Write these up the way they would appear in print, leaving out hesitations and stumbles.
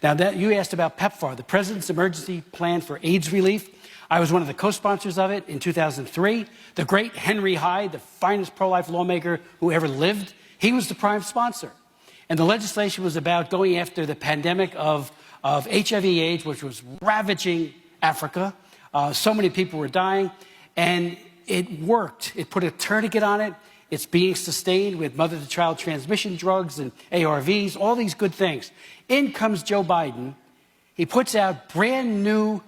Now, that you asked about PEPFAR, the President's Emergency Plan for AIDS Relief. I was one of the co-sponsors of it in 2003. The great Henry Hyde, the finest pro-life lawmaker who ever lived, he was the prime sponsor. And the legislation was about going after the pandemic of HIV/AIDS, which was ravaging Africa. So many people were dying, and it worked. It put a tourniquet on it. It's being sustained with mother-to-child transmission drugs and ARVs, all these good things. In comes Joe Biden. He puts out brand new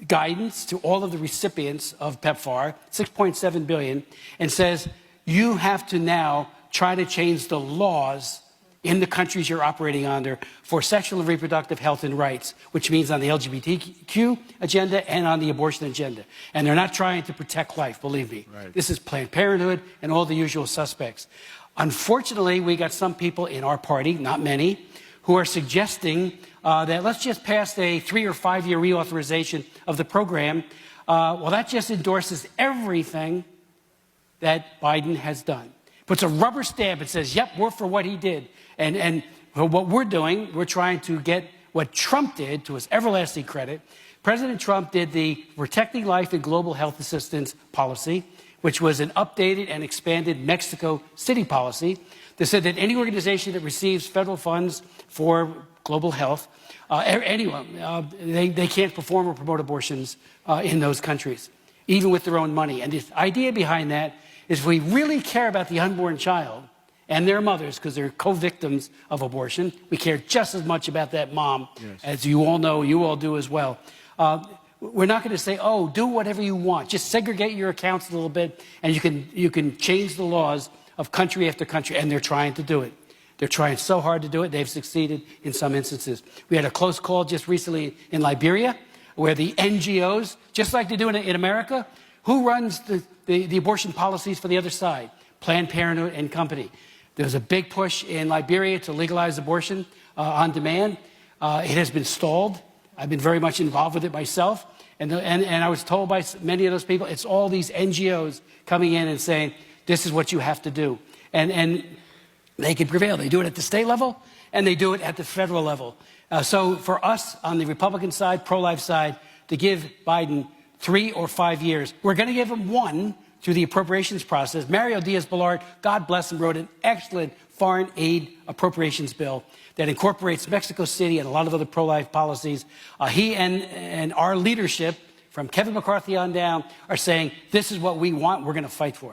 guidance to all of the recipients of PEPFAR, $6.7 billion, and says, you have to now try to change the laws in the countries you're operating under for sexual and reproductive health and rights, which means on the LGBTQ agenda and on the abortion agenda. And they're not trying to protect life, believe me. Right. This is Planned Parenthood and all the usual suspects. Unfortunately, we got some people in our party, not many, who are suggesting that let's just pass a 3 or 5 year reauthorization of the program. Well, that just endorses everything that Biden has done. Puts a rubber stamp and says, yep, we're for what he did. And what we're doing, we're trying to get what Trump did, to his everlasting credit. President Trump did the Protecting Life and Global Health Assistance policy, which was an updated and expanded Mexico City policy that said that any organization that receives federal funds for global health, anyone, they can't perform or promote abortions in those countries, even with their own money. And the idea behind that is if we really care about the unborn child and their mothers, because they're co-victims of abortion, we care just as much about that mom, yes, as you all know, you all do as well. We're not going to say, oh, do whatever you want. Just segregate your accounts a little bit, and you can change the laws of country after country, and they're trying to do it. They're trying so hard to do it. They've succeeded in some instances. We had a close call just recently in Liberia, where the NGOs, just like they do in America, who runs the abortion policies for the other side? Planned Parenthood and company. There's a big push in Liberia to legalize abortion on demand. It has been stalled. I've been very much involved with it myself. And I was told by many of those people, it's all these NGOs coming in and saying, this is what you have to do. And they can prevail. They do it at the state level, and they do it at the federal level. So for us on the Republican side, pro-life side, to give Biden 3 or 5 years, we're going to give him 1 through the appropriations process. Mario Diaz-Balart, God bless him, wrote an excellent foreign aid appropriations bill that incorporates Mexico City and a lot of other pro-life policies. He and our leadership, from Kevin McCarthy on down, are saying, this is what we want, we're going to fight for it.